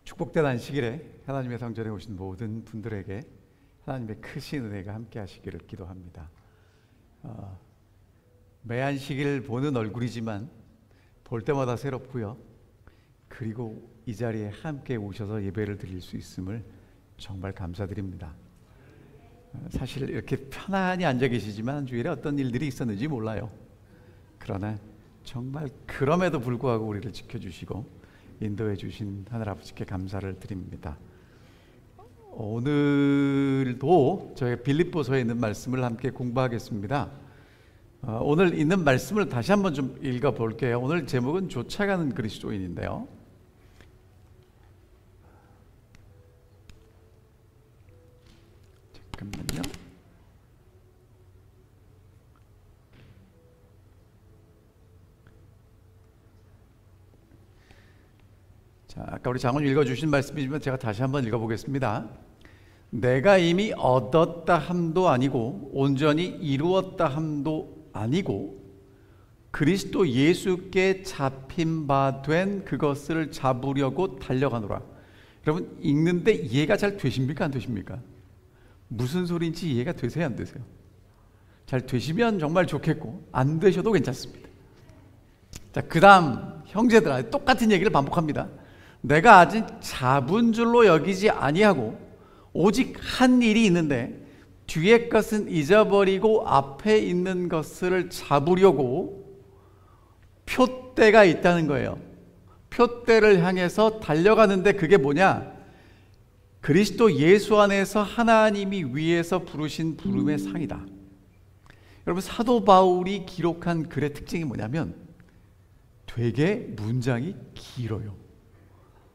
축복된 안식일에 하나님의 성전에 오신 모든 분들에게 하나님의 크신 은혜가 함께 하시기를 기도합니다. 매 안식일 보는 얼굴이지만 볼 때마다 새롭고요. 그리고 이 자리에 함께 오셔서 예배를 드릴 수 있음을 정말 감사드립니다. 사실 이렇게 편안히 앉아 계시지만 주일에 어떤 일들이 있었는지 몰라요. 그러나 정말 그럼에도 불구하고 우리를 지켜주시고 인도해 주신 하늘아버지께 감사를 드립니다. 오늘도 저희 빌립보서에 있는 말씀을 함께 공부하겠습니다. 오늘 있는 말씀을 다시 한번 좀 읽어볼게요. 오늘 제목은 쫓아가는 그리스도인인데요. 잠깐만요. 자, 아까 우리 장로님 읽어주신 말씀이지만 제가 다시 한번 읽어보겠습니다. 내가 이미 얻었다 함도 아니고 온전히 이루었다 함도 아니고 그리스도 예수께 잡힌 바 된 그것을 잡으려고 달려가노라. 여러분 읽는데 이해가 잘 되십니까? 안 되십니까? 무슨 소리인지 이해가 되세요? 안 되세요? 잘 되시면 정말 좋겠고 안 되셔도 괜찮습니다. 자, 그 다음 형제들아, 똑같은 얘기를 반복합니다. 내가 아직 잡은 줄로 여기지 아니하고 오직 한 일이 있는데 뒤의 것은 잊어버리고 앞에 있는 것을 잡으려고 표대가 있다는 거예요. 표대를 향해서 달려가는데 그게 뭐냐? 그리스도 예수 안에서 하나님이 위에서 부르신 부름의 상이다. 여러분, 사도 바울이 기록한 글의 특징이 뭐냐면 되게 문장이 길어요.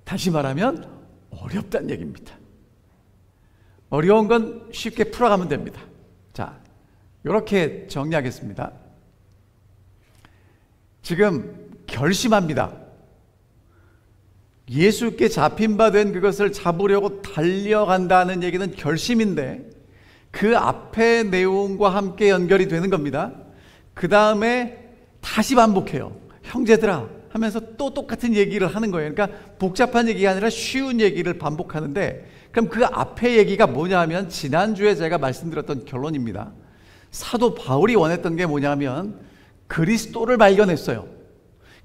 다시 말하면 어렵다는 얘기입니다. 어려운 건 쉽게 풀어가면 됩니다. 자, 이렇게 정리하겠습니다. 지금 결심합니다. 예수께 잡힌 바 된 그것을 잡으려고 달려간다는 얘기는 결심인데 그 앞의 내용과 함께 연결이 되는 겁니다. 그 다음에 다시 반복해요. 형제들아 하면서 또 똑같은 얘기를 하는 거예요. 그러니까 복잡한 얘기가 아니라 쉬운 얘기를 반복하는데, 그럼 그 앞에 얘기가 뭐냐 하면 지난주에 제가 말씀드렸던 결론입니다. 사도 바울이 원했던 게 뭐냐면 그리스도를 발견했어요.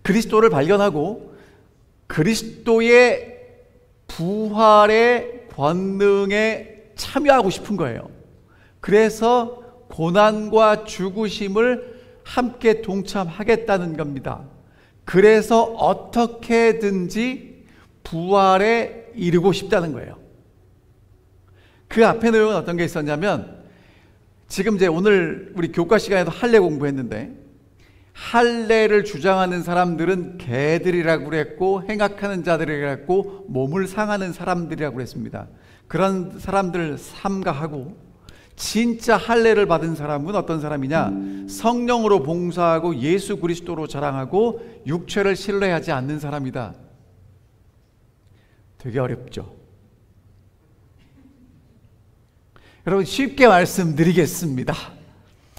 그리스도를 발견하고 그리스도의 부활의 권능에 참여하고 싶은 거예요. 그래서 고난과 죽으심을 함께 동참하겠다는 겁니다. 그래서 어떻게든지 부활에 이르고 싶다는 거예요. 그 앞에 내용은 어떤 게 있었냐면, 지금 이제 오늘 우리 교과 시간에도 할례 공부했는데, 할례를 주장하는 사람들은 개들이라고 그랬고 행악하는 자들이라고 그랬고 몸을 상하는 사람들이라고 그랬습니다. 그런 사람들을 삼가하고, 진짜 할례를 받은 사람은 어떤 사람이냐? 성령으로 봉사하고 예수 그리스도로 자랑하고 육체를 신뢰하지 않는 사람이다. 되게 어렵죠. 여러분, 쉽게 말씀드리겠습니다.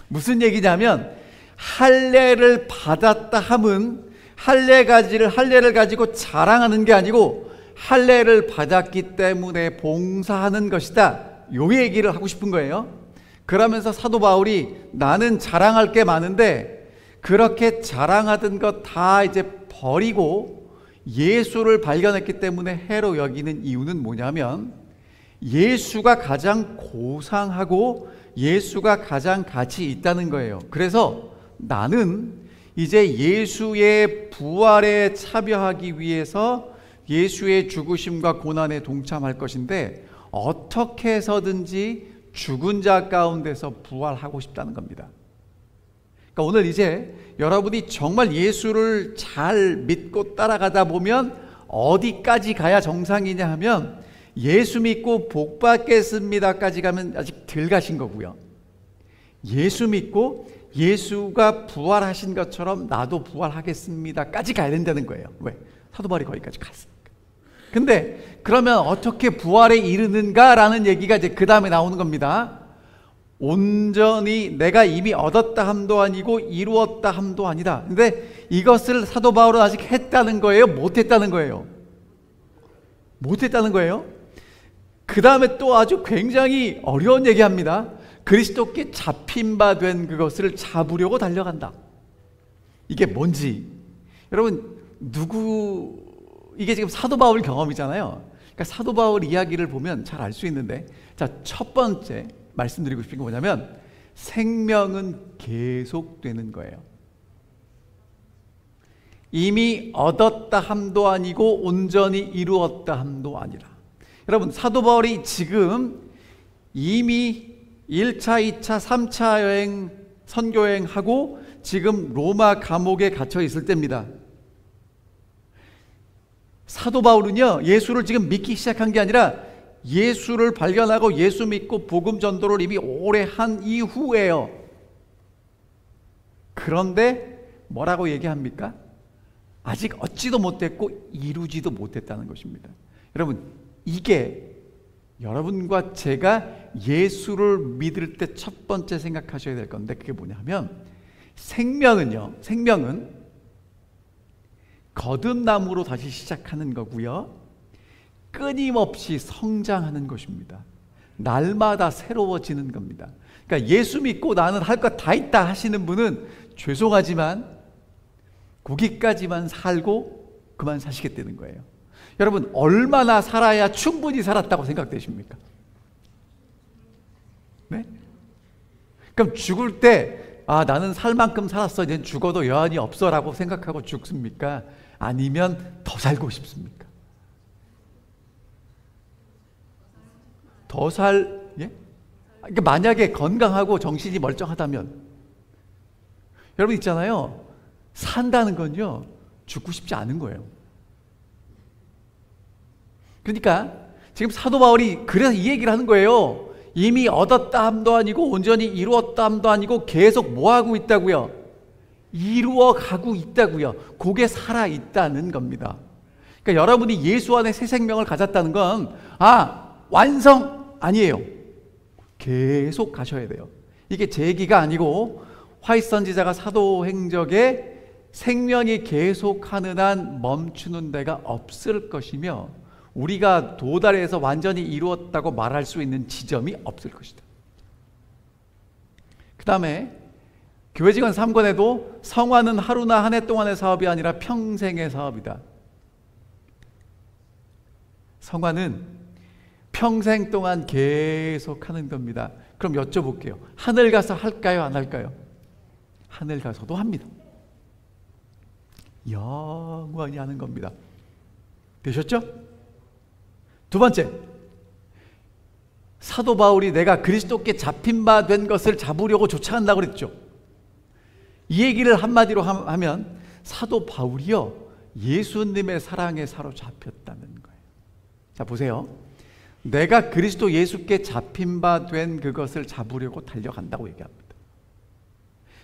무슨 얘기냐면 할례를 받았다 함은 할례를 가지고 자랑하는 게 아니고 할례를 받았기 때문에 봉사하는 것이다. 요 얘기를 하고 싶은 거예요. 그러면서 사도 바울이 나는 자랑할 게 많은데 그렇게 자랑하던 것 다 이제 버리고 예수를 발견했기 때문에 해로 여기는 이유는 뭐냐면 예수가 가장 고상하고 예수가 가장 가치 있다는 거예요. 그래서 나는 이제 예수의 부활에 참여하기 위해서 예수의 죽으심과 고난에 동참할 것인데 어떻게 해서든지 죽은 자 가운데서 부활하고 싶다는 겁니다. 그러니까 오늘 이제 여러분이 정말 예수를 잘 믿고 따라가다 보면 어디까지 가야 정상이냐 하면 예수 믿고 복 받겠습니다까지 가면 아직 덜 가신 거고요. 예수 믿고 예수가 부활하신 것처럼 나도 부활하겠습니다까지 가야 된다는 거예요. 왜? 사도 바울이 거기까지 갔으니까. 근데 그러면 어떻게 부활에 이르는가라는 얘기가 이제 그 다음에 나오는 겁니다. 온전히 내가 이미 얻었다 함도 아니고 이루었다 함도 아니다. 근데 이것을 사도 바울은 아직 했다는 거예요? 못했다는 거예요? 못했다는 거예요? 그 다음에 또 아주 굉장히 어려운 얘기합니다. 그리스도께 잡힌 바 된 그것을 잡으려고 달려간다. 이게 뭔지 여러분, 이게 지금 사도 바울 경험이잖아요. 그러니까 사도 바울 이야기를 보면 잘 알 수 있는데, 자, 첫 번째 말씀드리고 싶은 게 뭐냐면 생명은 계속되는 거예요. 이미 얻었다 함도 아니고 온전히 이루었다 함도 아니라. 여러분, 사도 바울이 지금 이미 1차, 2차, 3차 여행, 선교여행하고 지금 로마 감옥에 갇혀 있을 때입니다. 사도 바울은요, 예수를 지금 믿기 시작한 게 아니라 예수를 발견하고 예수 믿고 복음 전도를 이미 오래 한 이후에요. 그런데 뭐라고 얘기합니까? 아직 얻지도 못했고 이루지도 못했다는 것입니다. 여러분, 이게 여러분과 제가 예수를 믿을 때 첫 번째 생각하셔야 될 건데, 그게 뭐냐면 생명은 거듭남으로 다시 시작하는 거고요, 끊임없이 성장하는 것입니다. 날마다 새로워지는 겁니다. 그러니까 예수 믿고 나는 할 것 다 있다 하시는 분은 죄송하지만 거기까지만 살고 그만 사시겠다는 거예요. 여러분, 얼마나 살아야 충분히 살았다고 생각되십니까? 네? 그럼 죽을 때 나는 살 만큼 살았어, 이제 죽어도 여한이 없어라고 생각하고 죽습니까? 아니면 더 살고 싶습니까? 예? 그러니까 만약에 건강하고 정신이 멀쩡하다면, 여러분 있잖아요, 산다는 건요 죽고 싶지 않은 거예요. 그러니까 지금 사도 바울이 그래서 이 얘기를 하는 거예요. 이미 얻었다 함도 아니고 온전히 이루었다 함도 아니고 계속 뭐 하고 있다고요? 이루어 가고 있다고요. 그게 살아 있다는 겁니다. 그러니까 여러분이 예수 안에 새 생명을 가졌다는 건 완성 아니에요. 계속 가셔야 돼요. 이게 제 얘기가 아니고 화이트 선지자가 사도행적에 생명이 계속하는 한 멈추는 데가 없을 것이며 우리가 도달해서 완전히 이루었다고 말할 수 있는 지점이 없을 것이다. 그 다음에 교회직원 3권에도 성화는 하루나 한 해 동안의 사업이 아니라 평생의 사업이다. 성화는 평생 동안 계속 하는 겁니다. 그럼 여쭤볼게요. 하늘 가서 할까요, 안 할까요? 하늘 가서도 합니다. 영원히 하는 겁니다. 되셨죠? 두 번째, 사도 바울이 내가 그리스도께 잡힌 바 된 것을 잡으려고 쫓아간다고 그랬죠. 이 얘기를 한마디로 하면 사도 바울이요 예수님의 사랑에 사로잡혔다는 거예요. 자, 보세요. 내가 그리스도 예수께 잡힌 바 된 그것을 잡으려고 달려간다고 얘기합니다.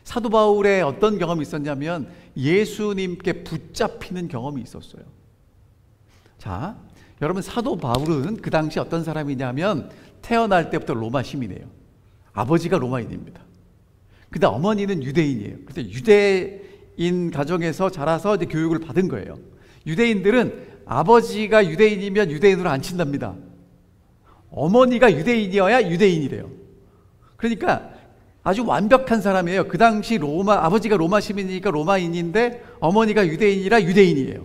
사도 바울의 어떤 경험이 있었냐면 예수님께 붙잡히는 경험이 있었어요. 자, 여러분, 사도 바울은 그 당시 어떤 사람이냐면 태어날 때부터 로마 시민이에요. 아버지가 로마인입니다. 근데 어머니는 유대인이에요. 근데 유대인 가정에서 자라서 이제 교육을 받은 거예요. 유대인들은 아버지가 유대인이면 유대인으로 안 친답니다. 어머니가 유대인이어야 유대인이래요. 그러니까 아주 완벽한 사람이에요. 그 당시 아버지가 로마 시민이니까 로마인인데 어머니가 유대인이라 유대인이에요.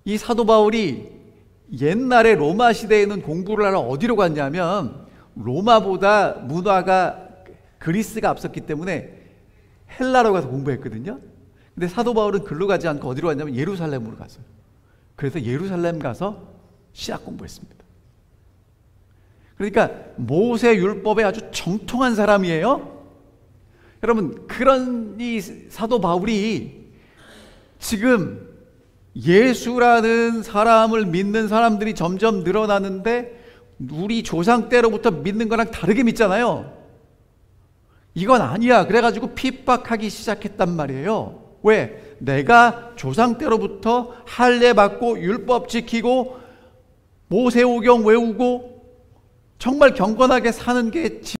이 사도 바울이 옛날에 로마 시대에는 공부를 하러 어디로 갔냐면 로마보다 문화가 그리스가 앞섰기 때문에 헬라로 가서 공부했거든요. 근데 사도 바울은 글로 가지 않고 어디로 갔냐면 예루살렘으로 갔어요. 그래서 예루살렘 가서 신학 공부했습니다. 그러니까 모세 율법에 아주 정통한 사람이에요. 여러분, 그런 이 사도 바울이 지금 예수라는 사람을 믿는 사람들이 점점 늘어나는데 우리 조상 때로부터 믿는 거랑 다르게 믿잖아요. 이건 아니야. 그래가지고 핍박하기 시작했단 말이에요. 왜? 내가 조상 때로부터 할례 받고 율법 지키고 모세오경 외우고 정말 경건하게 사는 게